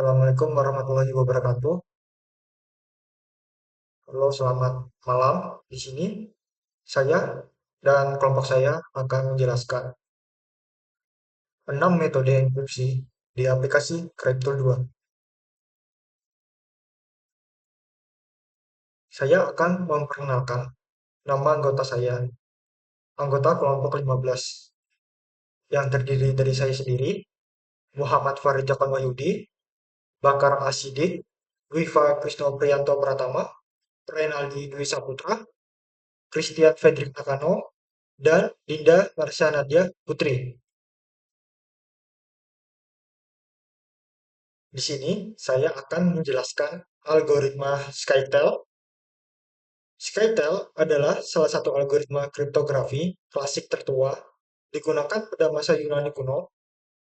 Assalamualaikum warahmatullahi wabarakatuh. Halo, selamat malam. Di sini saya dan kelompok saya akan menjelaskan 6 metode enkripsi di aplikasi Crypto 2. Saya akan memperkenalkan nama anggota saya, anggota kelompok 15, yang terdiri dari saya sendiri, Muhammad Farid Jakan Wahyudi, Bakar Asidik, Dwifa Krisnopriyanto Pratama, Renaldi Dwi Saputra, Christian Fredrik Nakano, dan Dinda Marsha Nadia Putri. Di sini saya akan menjelaskan algoritma Skytel. Skytel adalah salah satu algoritma kriptografi klasik tertua digunakan pada masa Yunani kuno.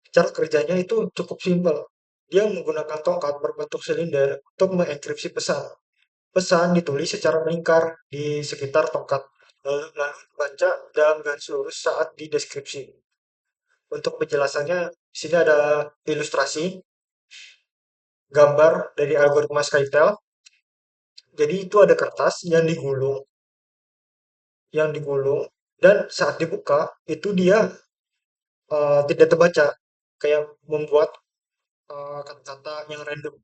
Cara kerjanya itu cukup simpel. Dia menggunakan tongkat berbentuk silinder untuk mengenkripsi pesan. Pesan ditulis secara melingkar di sekitar tongkat, lalu dibaca dalam garis lurus saat dideskripsi. Untuk penjelasannya, di sini ada ilustrasi gambar dari algoritma Skytel. Jadi itu ada kertas yang digulung dan saat dibuka itu dia tidak terbaca, kayak membuat kata-kata yang random.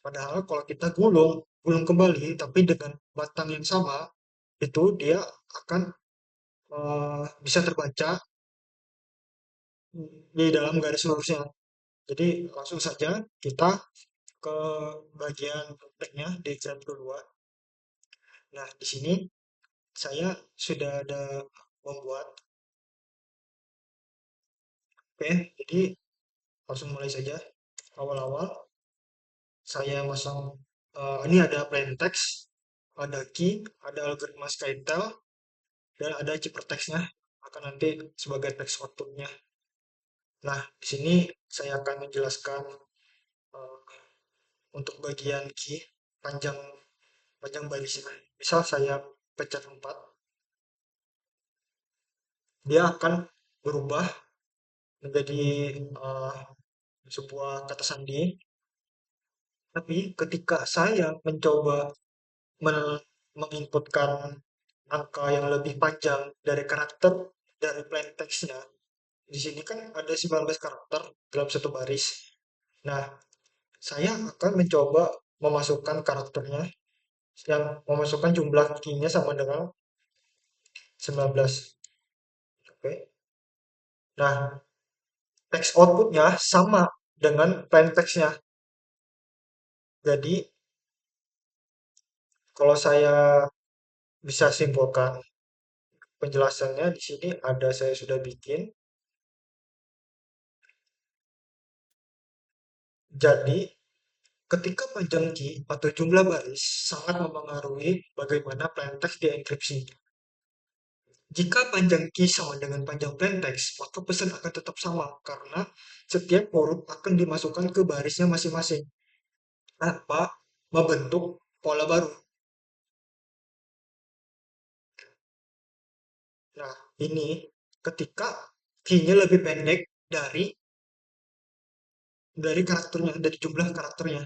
Padahal kalau kita gulung kembali tapi dengan batang yang sama, itu dia akan bisa terbaca di dalam garis lurusnya. Jadi langsung saja kita ke bagian prakteknya di exam kedua. Nah, di sini saya sudah ada membuat. Oke, jadi langsung mulai saja. Awal-awal saya masang, ini ada plain text, ada key, ada algoritma Skytel, dan ada ciphertextnya akan nanti sebagai teks outputnya. Nah, di sini saya akan menjelaskan eh, untuk bagian key panjang panjang barisnya. Misal saya pencet 4, dia akan berubah menjadi eh, sebuah kata sandi. Tapi ketika saya mencoba menginputkan angka yang lebih panjang dari karakter dari plain text-nya. Di sini kan ada 19 karakter dalam satu baris. Nah, saya akan mencoba memasukkan karakternya yang memasukkan jumlah key-nya sama dengan 19. Oke. Nah, text output-nya sama dengan plain text-nya. Jadi, kalau saya bisa simpulkan penjelasannya di sini ada saya sudah bikin. Jadi, ketika panjang key atau jumlah baris sangat mempengaruhi bagaimana plaintext dienkripsi. Jika panjang key sama dengan panjang plaintext, maka pesan akan tetap sama karena setiap huruf akan dimasukkan ke barisnya masing-masing tanpa membentuk pola baru. Nah, ini ketika key-nya lebih pendek dari dari jumlah karakternya.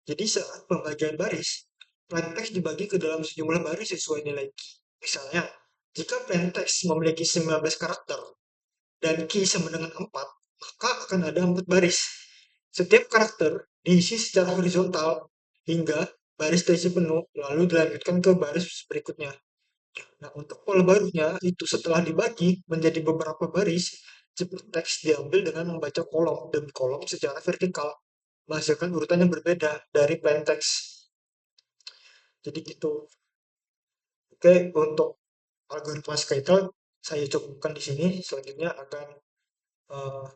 Jadi saat pembagian baris, plaintext dibagi ke dalam sejumlah baris sesuai nilai key. Misalnya, jika plaintext memiliki 19 karakter dan key sama dengan 4, maka akan ada 4 baris. Setiap karakter diisi secara horizontal hingga baris terisi penuh, lalu dilanjutkan ke baris berikutnya. Nah, untuk pola barunya itu setelah dibagi menjadi beberapa baris, teks diambil dengan membaca kolom demi kolom secara vertikal, menghasilkan urutan yang berbeda dari plain text. Jadi gitu. Oke, untuk algoritma Skytel saya cukupkan di sini. Selanjutnya eh,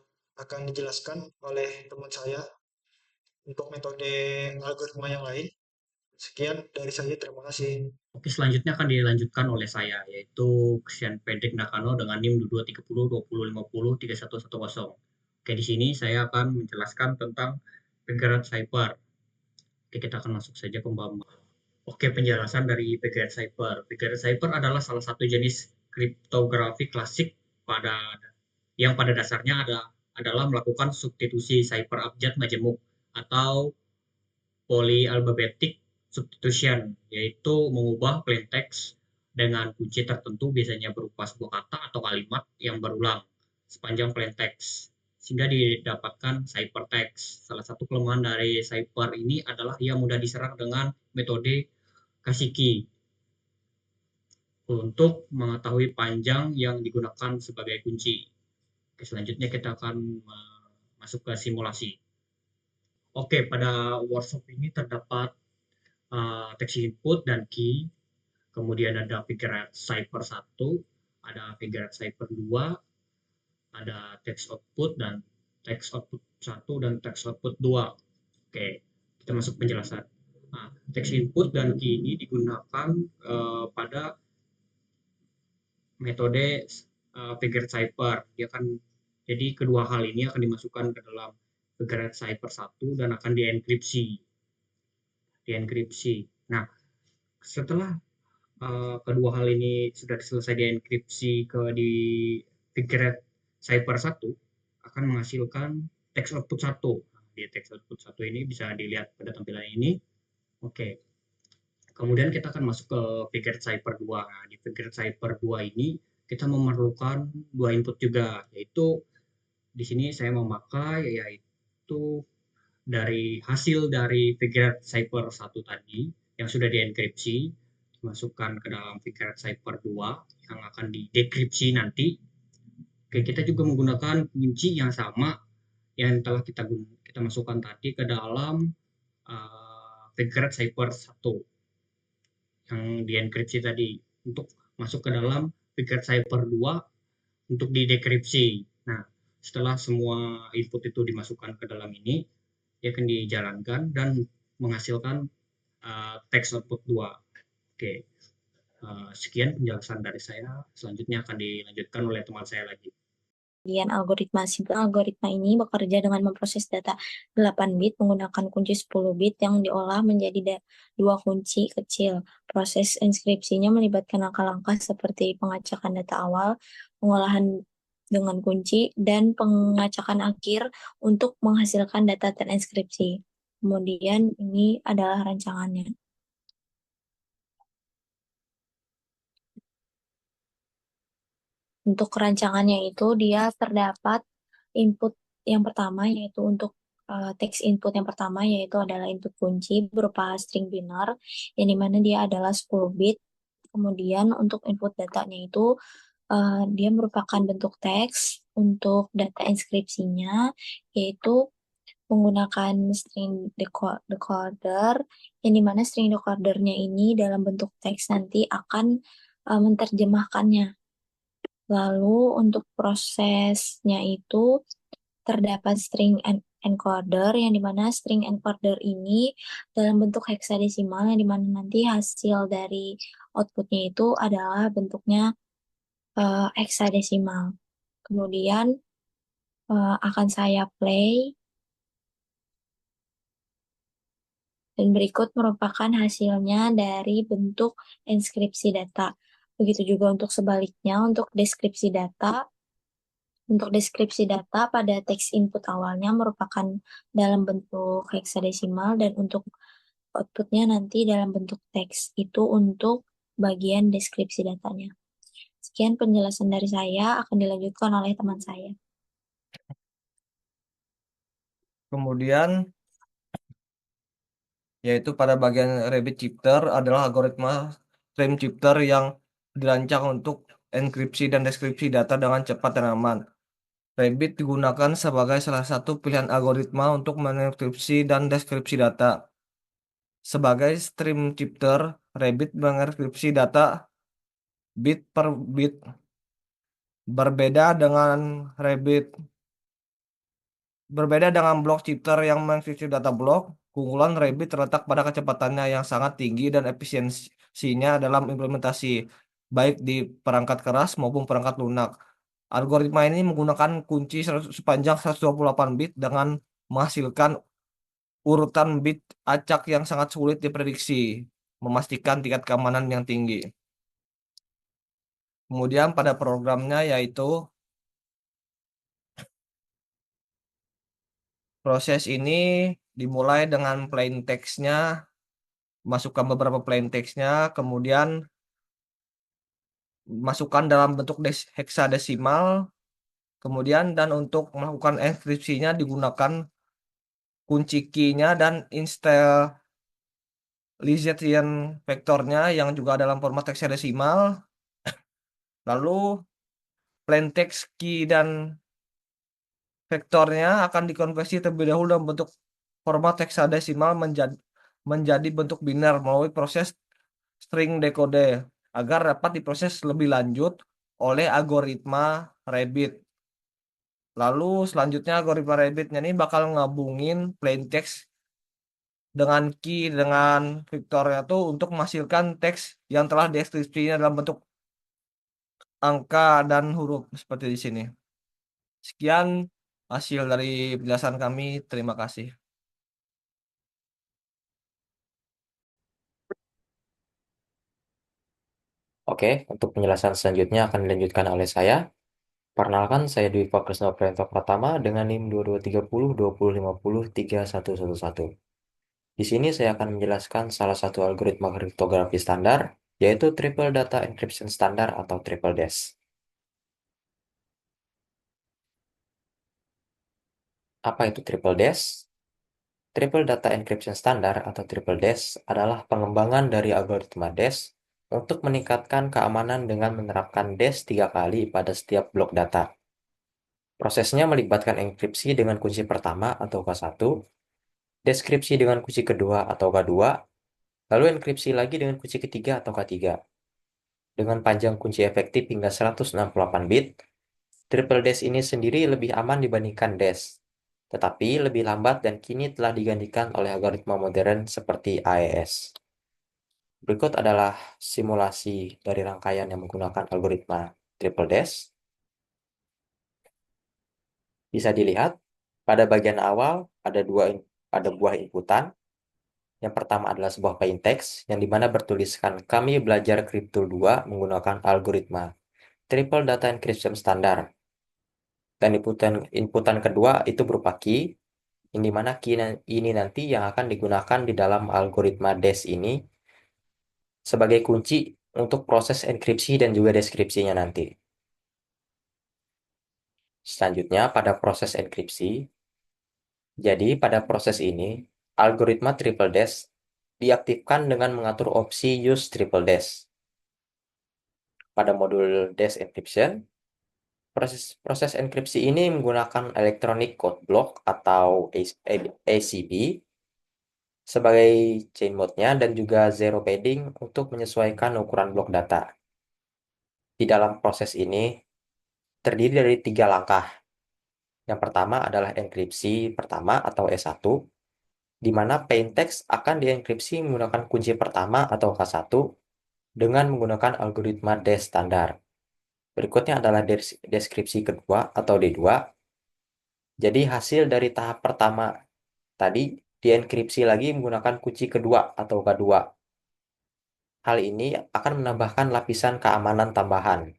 akan dijelaskan oleh teman saya untuk metode algoritma yang lain. Sekian dari saya, terima kasih. Oke, selanjutnya akan dilanjutkan oleh saya, yaitu Christian Fredrik Nakano dengan NIM 2230 2050 3110. Oke, di sini saya akan menjelaskan tentang Pegaran Cyber. Oke, kita akan masuk saja ke pembahasan. Oke, penjelasan dari Pegaran Cyber. Pegaran Cyber adalah salah satu jenis kriptografi klasik pada yang pada dasarnya adalah melakukan substitusi cipher abjad majemuk atau polyalphabetic substitution, yaitu mengubah plain text dengan kunci tertentu biasanya berupa sebuah kata atau kalimat yang berulang sepanjang plain text sehingga didapatkan ciphertext. Salah satu kelemahan dari cipher ini adalah ia mudah diserang dengan metode Kasiki untuk mengetahui panjang yang digunakan sebagai kunci. Oke, selanjutnya kita akan masuk ke simulasi. Oke, pada workshop ini terdapat text input dan key, kemudian ada figured cipher 1, ada figured cipher 2, ada text output dan text output 1 dan text output 2. Oke, kita masuk penjelasan. Nah, text input dan key ini digunakan pada metode figured cipher. Dia akan jadi kedua hal ini akan dimasukkan ke dalam figured cipher 1 dan akan dienkripsi. Nah, setelah kedua hal ini sudah selesai dienkripsi di figured cipher 1 akan menghasilkan text output 1. Di text output 1 ini bisa dilihat pada tampilan ini. Oke. Kemudian kita akan masuk ke figured cipher 2. Nah, di figured cipher 2 ini kita memerlukan dua input juga, yaitu di sini saya memakai yaitu dari hasil dari figured cipher 1 tadi yang sudah dienkripsi dimasukkan ke dalam figured cipher 2 yang akan didekripsi nanti. Oke, kita juga menggunakan kunci yang sama yang telah kita masukkan tadi ke dalam figured cipher 1 yang dienkripsi tadi untuk masuk ke dalam figured cipher 2 untuk didekripsi. Nah, setelah semua input itu dimasukkan ke dalam ini, dia akan dijalankan dan menghasilkan text output 2. Oke, sekian penjelasan dari saya. Selanjutnya akan dilanjutkan oleh teman saya lagi. Kemudian algoritma simple algoritma ini bekerja dengan memproses data 8 bit menggunakan kunci 10 bit yang diolah menjadi dua kunci kecil. Proses inskripsinya melibatkan langkah-langkah seperti pengacakan data awal, pengolahan dengan kunci, dan pengacakan akhir untuk menghasilkan data terinskripsi. Kemudian ini adalah rancangannya. Untuk rancangannya itu dia terdapat input yang pertama yaitu untuk text input yang pertama yaitu adalah input kunci berupa string binary yang dimana dia adalah 10 bit. Kemudian untuk input datanya itu dia merupakan bentuk teks. Untuk data inskripsinya yaitu menggunakan string decoder yang dimana string decodernya ini dalam bentuk teks nanti akan menerjemahkannya. Lalu untuk prosesnya itu terdapat string encoder yang dimana string encoder ini dalam bentuk heksadesimal yang dimana nanti hasil dari outputnya itu adalah bentuknya heksadesimal. Kemudian akan saya play dan berikut merupakan hasilnya dari bentuk inskripsi data. Begitu juga untuk sebaliknya untuk deskripsi data. Untuk deskripsi data pada teks input awalnya merupakan dalam bentuk heksadesimal dan untuk outputnya nanti dalam bentuk teks. Itu untuk bagian deskripsi datanya. Sekian penjelasan dari saya, akan dilanjutkan oleh teman saya. Kemudian yaitu pada bagian Rabbit Shifter adalah algoritma stream shifter yang dirancang untuk enkripsi dan deskripsi data dengan cepat dan aman. Rabbit digunakan sebagai salah satu pilihan algoritma untuk menenkripsi dan deskripsi data. Sebagai stream shifter, Rabbit mengenkripsi data bit per bit. Berbeda dengan block shifter yang mengenkripsi data blok, keunggulan Rabbit terletak pada kecepatannya yang sangat tinggi dan efisiensinya dalam implementasi, baik di perangkat keras maupun perangkat lunak. Algoritma ini menggunakan kunci sepanjang 128 bit dengan menghasilkan urutan bit acak yang sangat sulit diprediksi, memastikan tingkat keamanan yang tinggi. Kemudian pada programnya yaitu proses ini dimulai dengan plain text-nya, masukkan beberapa plain text-nya, kemudian masukkan dalam bentuk heksadesimal, kemudian dan untuk melakukan enkripsinya digunakan kunci key-nya dan initialization vektornya yang juga dalam format heksadesimal. Lalu plain text key dan vektornya akan dikonversi terlebih dahulu dalam bentuk format heksadesimal menjadi bentuk biner melalui proses string decode agar dapat diproses lebih lanjut oleh algoritma Rabbit. Lalu selanjutnya algoritma Rabbit-nya ini bakal ngabungin plain text dengan key dengan vektornya tuh untuk menghasilkan teks yang telah deskripsinya dalam bentuk angka dan huruf seperti di sini. Sekian hasil dari penjelasan kami. Terima kasih. Oke, untuk penjelasan selanjutnya akan dilanjutkan oleh saya. Perkenalkan, saya Dwi Fakrisno Prianto Pratama dengan NIM 2230 2050 3111. Di sini saya akan menjelaskan salah satu algoritma kriptografi standar, yaitu Triple Data Encryption Standard atau Triple DES. Apa itu Triple DES? Triple Data Encryption Standard atau Triple DES adalah pengembangan dari algoritma DES untuk meningkatkan keamanan dengan menerapkan DES 3 kali pada setiap blok data. Prosesnya melibatkan enkripsi dengan kunci pertama atau K1, deskripsi dengan kunci kedua atau K2, lalu enkripsi lagi dengan kunci ketiga atau K3. Dengan panjang kunci efektif hingga 168 bit, Triple DES ini sendiri lebih aman dibandingkan DES, tetapi lebih lambat dan kini telah digantikan oleh algoritma modern seperti AES. Berikut adalah simulasi dari rangkaian yang menggunakan algoritma Triple DES. Bisa dilihat, pada bagian awal ada buah inputan. Yang pertama adalah sebuah plain text, yang dimana bertuliskan kami belajar Crypto 2 menggunakan algoritma Triple Data Encryption Standard. Dan inputan kedua itu berupa key, yang dimana key ini nanti yang akan digunakan di dalam algoritma DES ini sebagai kunci untuk proses enkripsi dan juga deskripsinya nanti. Selanjutnya pada proses enkripsi, jadi pada proses ini, algoritma Triple DES diaktifkan dengan mengatur opsi Use Triple DES. Pada modul DES Encryption, proses enkripsi ini menggunakan Electronic Code Block atau ACB sebagai chain mode-nya dan juga zero padding untuk menyesuaikan ukuran blok data. Di dalam proses ini terdiri dari 3 langkah. Yang pertama adalah enkripsi pertama atau E1, di mana plain text akan dienkripsi menggunakan kunci pertama atau K1 dengan menggunakan algoritma DES standar. Berikutnya adalah deskripsi kedua atau D2. Jadi hasil dari tahap pertama tadi dienkripsi lagi menggunakan kunci kedua atau K2. Hal ini akan menambahkan lapisan keamanan tambahan.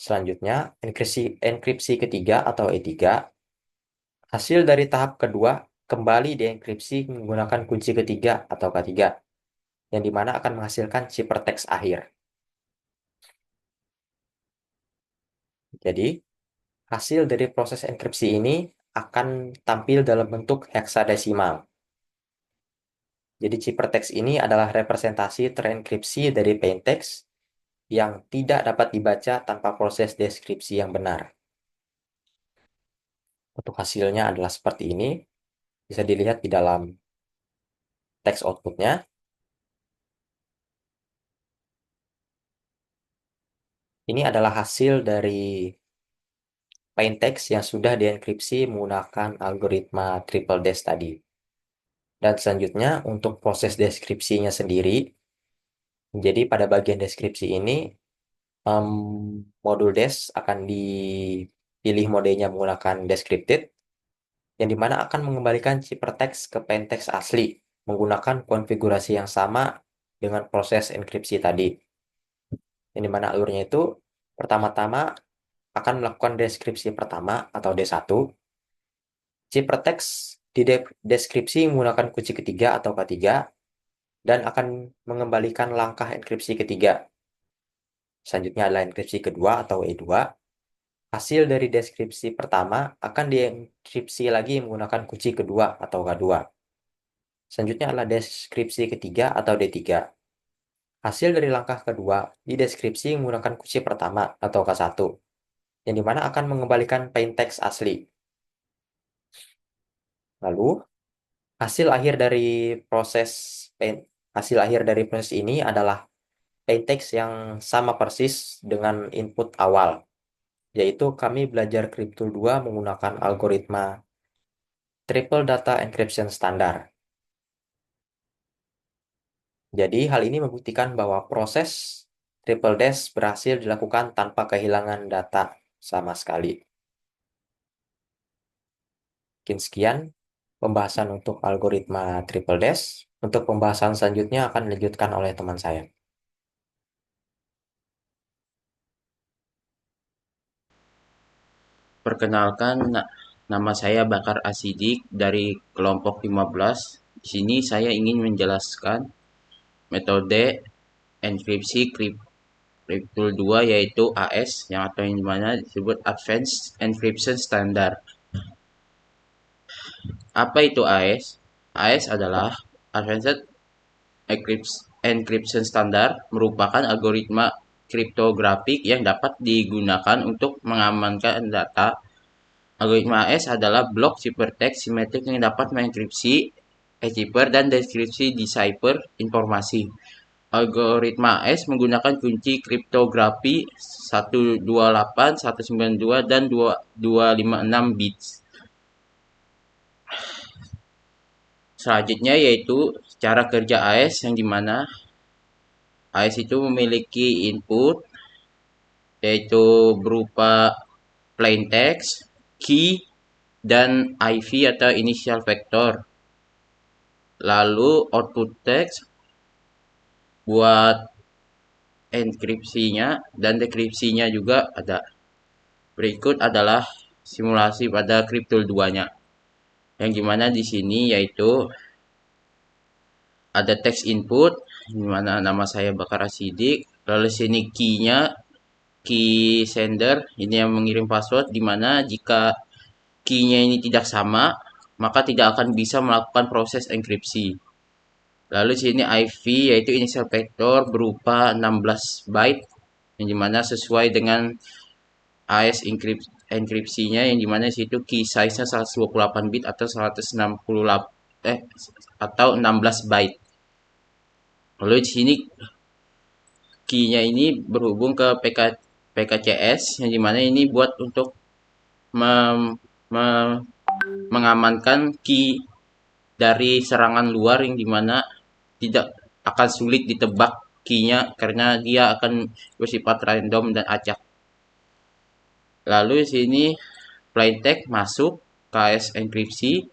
Selanjutnya, enkripsi ketiga atau E3. Hasil dari tahap kedua kembali dienkripsi menggunakan kunci ketiga atau K3, yang dimana akan menghasilkan ciphertext akhir. Jadi, hasil dari proses enkripsi ini akan tampil dalam bentuk heksadesimal. Jadi ciphertext ini adalah representasi terenkripsi dari plain text yang tidak dapat dibaca tanpa proses deskripsi yang benar. Untuk hasilnya adalah seperti ini. Bisa dilihat di dalam text output-nya. Ini adalah hasil dari plain text yang sudah dienkripsi menggunakan algoritma Triple DES tadi. Dan selanjutnya untuk proses deskripsinya sendiri, jadi pada bagian deskripsi ini modul DES akan dipilih modenya menggunakan descripted, yang dimana akan mengembalikan ciphertext ke plain text asli menggunakan konfigurasi yang sama dengan proses enkripsi tadi. Yang dimana alurnya itu pertama-tama akan melakukan deskripsi pertama atau D1. Ciphertext di deskripsi menggunakan kunci ketiga atau K3 dan akan mengembalikan langkah enkripsi ketiga. Selanjutnya adalah enkripsi kedua atau E2. Hasil dari deskripsi pertama akan dienkripsi lagi menggunakan kunci kedua atau K2. Selanjutnya adalah deskripsi ketiga atau D3. Hasil dari langkah kedua dideskripsi menggunakan kunci pertama atau K1, yang dimana akan mengembalikan plaintext asli. Lalu, hasil akhir dari proses ini adalah plaintext yang sama persis dengan input awal, yaitu kami belajar Cryptool 2 menggunakan algoritma Triple Data Encryption Standar. Jadi, hal ini membuktikan bahwa proses Triple Dash berhasil dilakukan tanpa kehilangan data sama sekali. Mungkin sekian pembahasan untuk algoritma Triple Dash. Untuk pembahasan selanjutnya akan dilanjutkan oleh teman saya. Perkenalkan, nama saya Bakar Asidik dari kelompok 15. Di sini saya ingin menjelaskan metode enkripsi Cryptool 2 yaitu AS yang dimana disebut Advanced Encryption Standard. Apa itu AS? AS adalah Advanced Encryption Standard, merupakan algoritma kriptografik yang dapat digunakan untuk mengamankan data. Algoritma AES adalah blok ciphertext simetrik yang dapat mengenkripsi cipher dan deskripsi decipher informasi. Algoritma AES menggunakan kunci kriptografi 128, 192, dan 256 bits. Selanjutnya yaitu cara kerja AES, yang dimana AES itu memiliki input yaitu berupa plaintext, key, dan IV atau initial vector. Lalu output text buat enkripsinya dan dekripsinya juga ada. Berikut adalah simulasi pada Cryptool 2-nya. Yang gimana di sini yaitu ada text input, dimana nama saya Bakar Asidik. Lalu sini key-nya, key sender, ini yang mengirim password, dimana jika key-nya ini tidak sama, maka tidak akan bisa melakukan proses enkripsi. Lalu sini IV yaitu initial vector berupa 16 byte, yang dimana sesuai dengan AES enkripsinya, yang dimana situ key size-nya 128 bit atau 168 atau 16 byte. Lalu di sini key-nya ini berhubung ke PKCS, yang dimana ini buat untuk mengamankan key dari serangan luar, yang dimana tidak akan sulit ditebak key-nya karena dia akan bersifat random dan acak. Lalu di sini plaintext masuk ke AES enkripsi.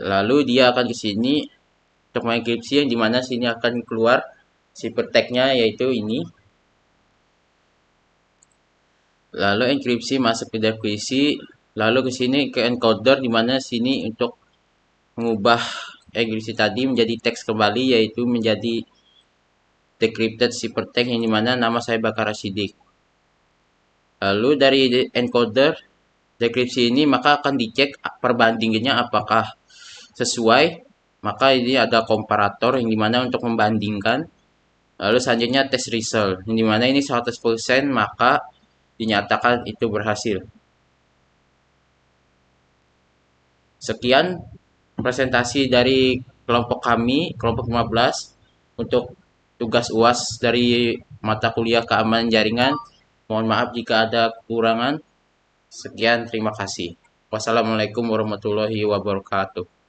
Lalu dia akan ke sini untuk mengenkripsi, yang dimana sini akan keluar ciphertext-nya yaitu ini. Lalu enkripsi masuk ke dekripsi, lalu ke sini ke encoder, dimana sini untuk mengubah enkripsi tadi menjadi teks kembali, yaitu menjadi decrypted ciphertext, yang dimana nama saya Bakar Asidik. Lalu dari encoder dekripsi ini maka akan dicek perbandingannya apakah sesuai, maka ini ada komparator yang dimana untuk membandingkan. Lalu selanjutnya test result, yang dimana ini 100% maka dinyatakan itu berhasil. Sekian presentasi dari kelompok kami, kelompok 15, untuk tugas UAS dari mata kuliah keamanan jaringan. Mohon maaf jika ada kekurangan. Sekian, terima kasih. Wassalamualaikum warahmatullahi wabarakatuh.